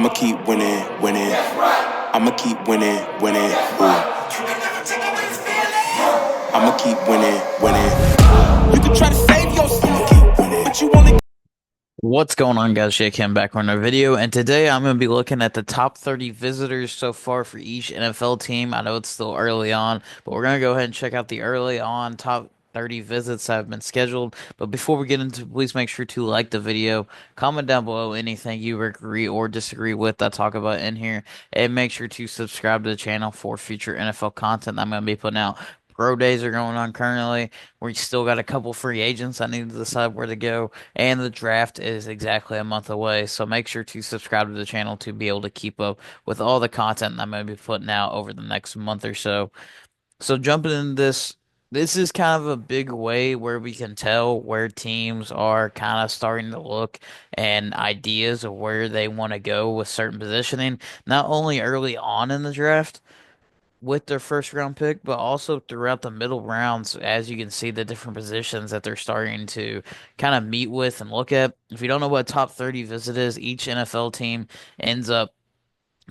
I'ma keep winning, winning. I'ma keep winning, winning. Ooh. I'ma keep winning, winning. You can try to save yourself, but you only. What's going on, guys? Jake Kim back on another video, and today I'm going to be looking at the top 30 visitors so far for each NFL team. I know it's still early on, but we're going to go ahead and check out the early on top 30 visits that have been scheduled. But before we get into, please make sure to like the video, comment down below anything you agree or disagree with I talk about in here, and make sure to subscribe to the channel for future NFL content I'm going to be putting out. Pro days are going on currently. We still got a couple free agents I need to decide where to go. And the draft is exactly a month away, so make sure to subscribe to the channel to be able to keep up with all the content I'm going to be putting out over the next month or so. So jumping in this is kind of a big way where we can tell where teams are kind of starting to look and ideas of where they want to go with certain positioning, not only early on in the draft with their first round pick, but also throughout the middle rounds, as you can see the different positions that they're starting to kind of meet with and look at. If you don't know what top 30 visit is, each NFL team ends up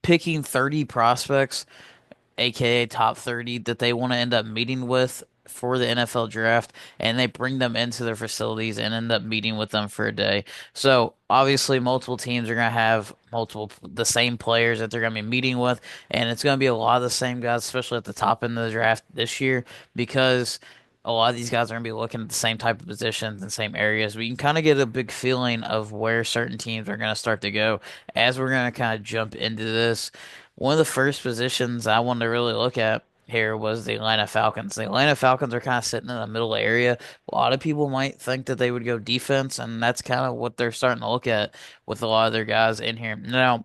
picking 30 prospects, aka top 30, that they want to end up meeting with for the NFL draft, and they bring them into their facilities and end up meeting with them for a day. So obviously multiple teams are going to have multiple the same players that they're going to be meeting with, and it's going to be a lot of the same guys, especially at the top end of the draft this year, because a lot of these guys are going to be looking at the same type of positions and same areas. We can kind of get a big feeling of where certain teams are going to start to go as we're going to kind of jump into this. One of the first positions I wanted to really look at here was the Atlanta Falcons. The Atlanta Falcons are kind of sitting in the middle area. A lot of people might think that they would go defense, and that's kind of what they're starting to look at with a lot of their guys in here. Now,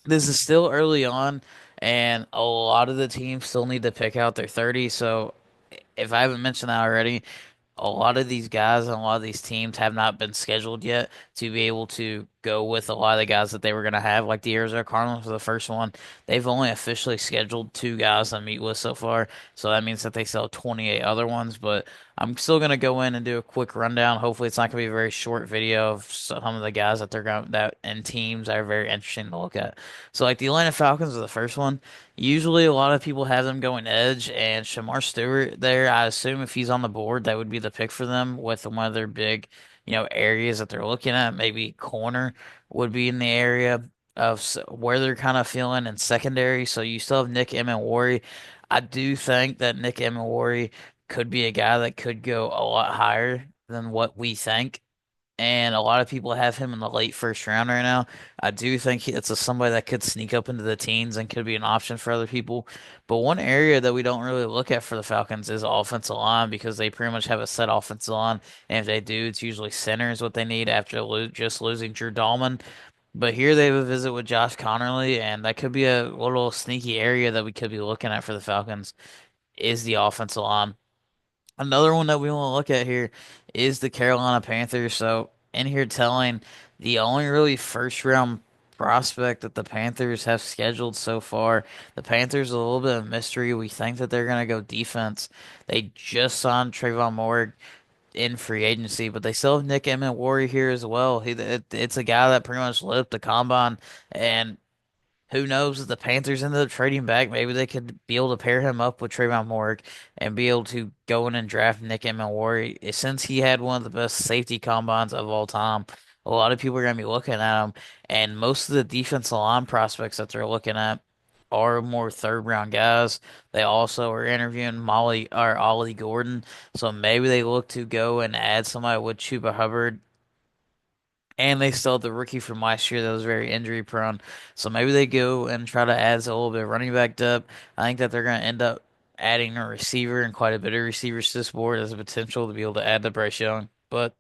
this is still early on, and a lot of the teams still need to pick out their 30. So, if I haven't mentioned that already, a lot of these guys and a lot of these teams have not been scheduled yet to be able to go with a lot of the guys that they were going to have. Like the Arizona Cardinals for the first one, they've only officially scheduled two guys to meet with so far. So that means that they still have 28 other ones. But I'm still going to go in and do a quick rundown. Hopefully, it's not going to be a very short video of some of the guys that they're going that and teams that are very interesting to look at. So like the Atlanta Falcons are the first one. Usually, a lot of people have them going edge, and Shamar Stewart there. I assume if he's on the board, that would be the pick for them with one of their big, areas that they're looking at. Maybe corner would be in the area of where they're kind of feeling in secondary. So you still have Nick Emmanwori. I do think that Nick Emmanwori could be a guy that could go a lot higher than what we think, and a lot of people have him in the late first round right now. I do think it's somebody that could sneak up into the teens and could be an option for other people. But one area that we don't really look at for the Falcons is offensive line because they pretty much have a set offensive line, and if they do, it's usually center is what they need after just losing Drew Dalman. But here they have a visit with Josh Connerly, and that could be a little sneaky area that we could be looking at for the Falcons is the offensive line. Another one that we want to look at here is the Carolina Panthers. So, in here telling the only really first round prospect that the Panthers have scheduled so far. The Panthers a little bit of mystery. We think that they're going to go defense. They just signed Trayvon Moore in free agency, but they still have Nick Emmanwori here as well. It's a guy that pretty much lit up the combine, and who knows if the Panthers ended up trading back? Maybe they could be able to pair him up with Trayvon Moore and be able to go in and draft Nick Emmanwori. Since he had one of the best safety combines of all time, a lot of people are going to be looking at him. And most of the defensive line prospects that they're looking at are more third round guys. They also are interviewing Molly or Ollie Gordon. So maybe they look to go and add somebody with Chuba Hubbard, and they still have the rookie from last year that was very injury prone. So maybe they go and try to add a little bit of running back depth. I think that they're going to end up adding a receiver and quite a bit of receivers to this board as a potential to be able to add to Bryce Young. But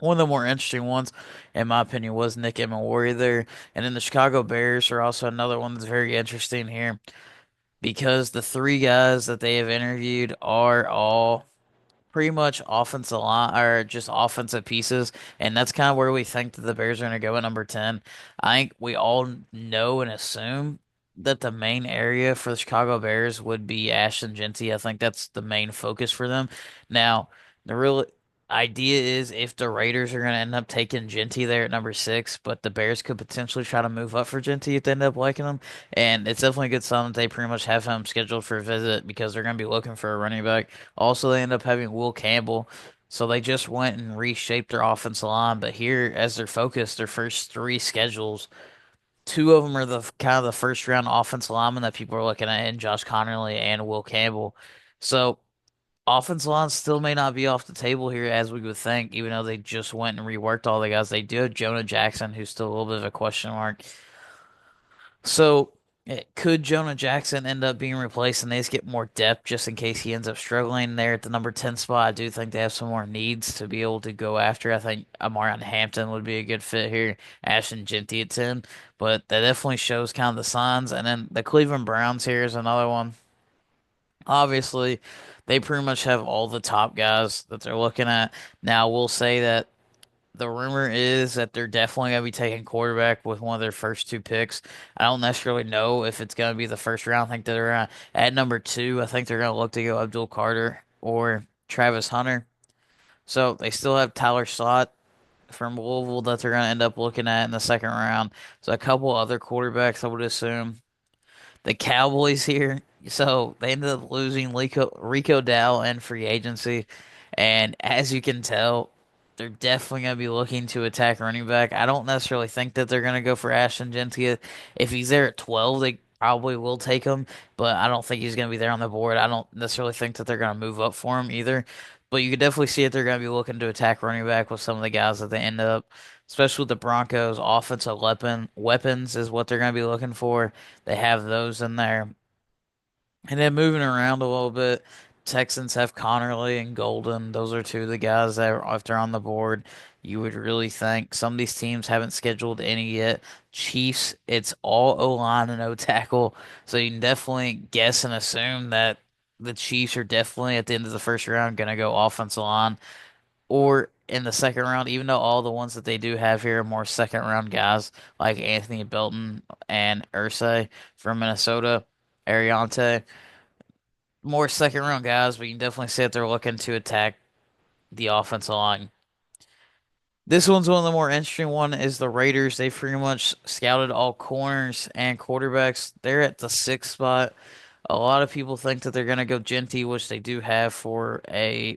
one of the more interesting ones, in my opinion, was Nick Emmanwori there. And then the Chicago Bears are also another one that's very interesting here because the three guys that they have interviewed are all pretty much offensive line or just offensive pieces, and that's kind of where we think that the Bears are going to go at number 10. I think we all know and assume that the main area for the Chicago Bears would be Ashton Jeanty. I think that's the main focus for them. Now, the real idea is if the Raiders are going to end up taking Genty there at number 6, but the Bears could potentially try to move up for Genty if they end up liking him. And it's definitely a good sign that they pretty much have him scheduled for a visit because they're going to be looking for a running back. Also, they end up having Will Campbell. So they just went and reshaped their offensive line. But here, as their focus, their first three schedules, two of them are the kind of the first round offensive linemen that people are looking at in Josh Connerly and Will Campbell. So offensive line still may not be off the table here as we would think, even though they just went and reworked all the guys. They do have Jonah Jackson, who's still a little bit of a question mark. So, could Jonah Jackson end up being replaced and they just get more depth just in case he ends up struggling there at the number 10 spot? I do think they have some more needs to be able to go after. I think Amarion Hampton would be a good fit here, Ashton Genty at 10, but that definitely shows kind of the signs. And then the Cleveland Browns here is another one. Obviously, they pretty much have all the top guys that they're looking at. Now, we'll say that the rumor is that they're definitely going to be taking quarterback with one of their first two picks. I don't necessarily know if it's going to be the first round. I think they're at number 2. I think they're going to look to go Abdul Carter or Travis Hunter. So they still have Tyler Slott from Louisville that they're going to end up looking at in the second round. So a couple other quarterbacks, I would assume the Cowboys here. So they ended up losing Rico Dowdle and free agency. And as you can tell, they're definitely going to be looking to attack running back. I don't necessarily think that they're going to go for Ashton Gentia. If he's there at 12, they probably will take him, but I don't think he's going to be there on the board. I don't necessarily think that they're going to move up for him either. But you could definitely see that they're going to be looking to attack running back with some of the guys that they end up, especially with the Broncos. Offensive weapons is what they're going to be looking for. They have those in there. And then moving around a little bit, Texans have Connerly and Golden. Those are two of the guys that are, if they're on the board, you would really think. Some of these teams haven't scheduled any yet. Chiefs, it's all O-line and O-tackle. So you can definitely guess and assume that the Chiefs are definitely at the end of the first round going to go offensive line or in the second round, even though all the ones that they do have here are more second round guys like Anthony Belton and Ursay from Minnesota, Ariante, more second round guys, but you can definitely see that they're looking to attack the offensive line. This one's one of the more interesting one is the Raiders. They pretty much scouted all corners and quarterbacks. They're at the 6th spot. A lot of people think that they're going to go Genty, which they do have for a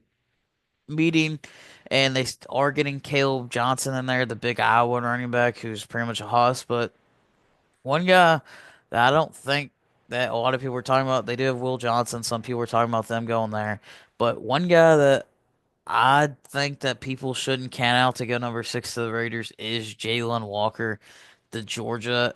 meeting, and they are getting Caleb Johnson in there, the big Iowa running back who's pretty much a hoss. But one guy that I don't think that a lot of people are talking about, they do have Will Johnson. Some people are talking about them going there. But one guy that I think that people shouldn't count out to go number 6 to the Raiders is Jalen Walker, the Georgia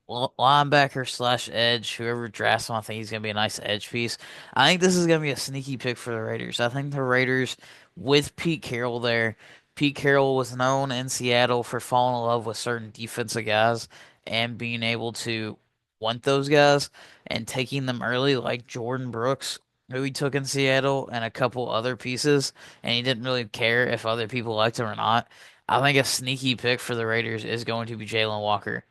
linebacker slash edge. Whoever drafts him, I think he's going to be a nice edge piece. I think this is going to be a sneaky pick for the Raiders. I think the Raiders, with Pete Carroll there, Pete Carroll was known in Seattle for falling in love with certain defensive guys and being able to want those guys and taking them early, like Jordan Brooks, who he took in Seattle, and a couple other pieces, and he didn't really care if other people liked him or not. I think a sneaky pick for the Raiders is going to be Jalen Walker.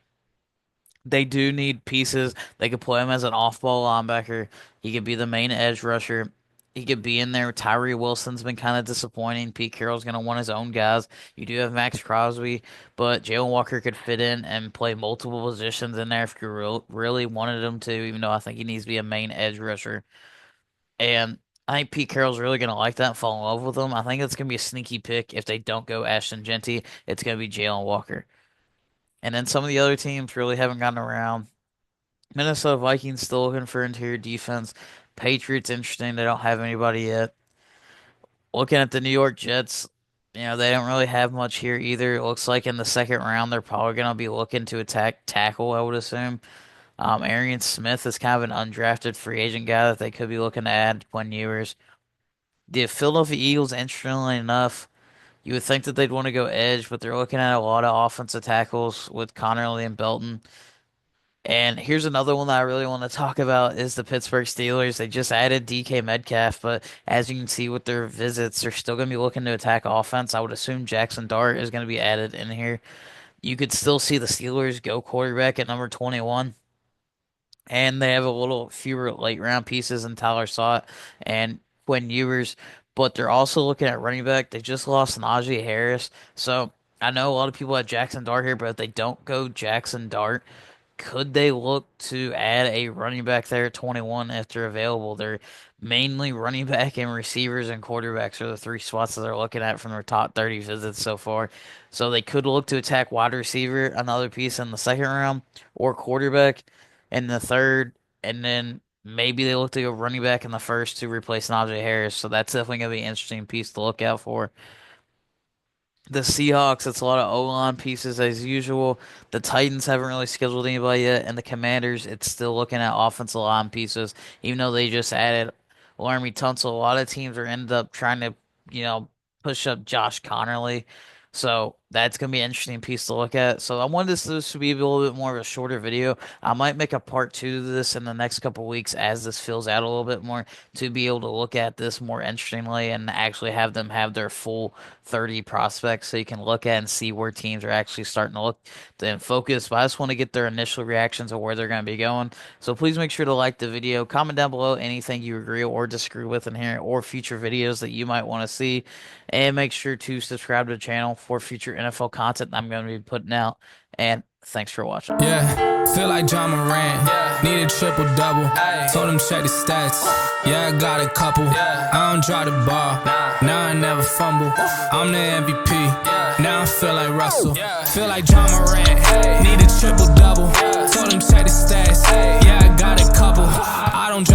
They do need pieces. They could play him as an off-ball linebacker. He could be the main edge rusher. He could be in there. Tyree Wilson's been kind of disappointing. Pete Carroll's going to want his own guys. You do have Max Crosby, but Jalen Walker could fit in and play multiple positions in there if you really wanted him to, even though I think he needs to be a main edge rusher. And I think Pete Carroll's really going to like that and fall in love with him. I think it's going to be a sneaky pick if they don't go Ashton Genty. It's going to be Jalen Walker. And then some of the other teams really haven't gotten around. Minnesota Vikings still looking for interior defense. Patriots, interesting. They don't have anybody yet. Looking at the New York Jets, they don't really have much here either. It looks like in the second round, they're probably going to be looking to attack tackle, I would assume. Arian Smith is kind of an undrafted free agent guy that they could be looking to add. Quinn Ewers. The Philadelphia Eagles, interestingly enough, you would think that they'd want to go edge, but they're looking at a lot of offensive tackles with Connerly and Belton. And here's another one that I really want to talk about is the Pittsburgh Steelers. They just added DK Metcalf, but as you can see with their visits, they're still going to be looking to attack offense. I would assume Jackson Dart is going to be added in here. You could still see the Steelers go quarterback at number 21. And they have a little fewer late round pieces in Tyler Sott and Quinn Ewers. but they're also looking at running back. They just lost Najee Harris. So I know a lot of people have Jackson Dart here, but if they don't go Jackson Dart, could they look to add a running back there at 21 if they're available? They're mainly running back and receivers and quarterbacks are the three spots that they're looking at from their top 30 visits so far. So they could look to attack wide receiver, another piece in the second round, or quarterback in the third, and then maybe they look to go running back in the first to replace Najee Harris. So that's definitely going to be an interesting piece to look out for. The Seahawks, it's a lot of O-line pieces as usual. The Titans haven't really scheduled anybody yet, and the Commanders, it's still looking at offensive line pieces, even though they just added Laramie Tunsil. A lot of teams are ended up trying to, you know, push up Josh Connerly. So that's gonna be an interesting piece to look at. So I wanted this to be a little bit more of a shorter video. I might make a part two to this in the next couple weeks as this fills out a little bit more to be able to look at this more interestingly and actually have them have their full 30 prospects so you can look at and see where teams are actually starting to look and focus. But I just want to get their initial reactions of where they're going to be going. So please make sure to like the video, comment down below anything you agree or disagree with in here or future videos that you might want to see, and make sure to subscribe to the channel for future NFL content I'm going to be putting out. And thanks for watching. Yeah, feel like John Morant. Need a triple double. Told him check the stats. Yeah, I got a couple. I don't drop the ball. Now I never fumble. I'm the MVP. Now I feel like Russell. Feel like John Morant. Need a triple double. Told him check the stats. Yeah, I got a couple. I don't drop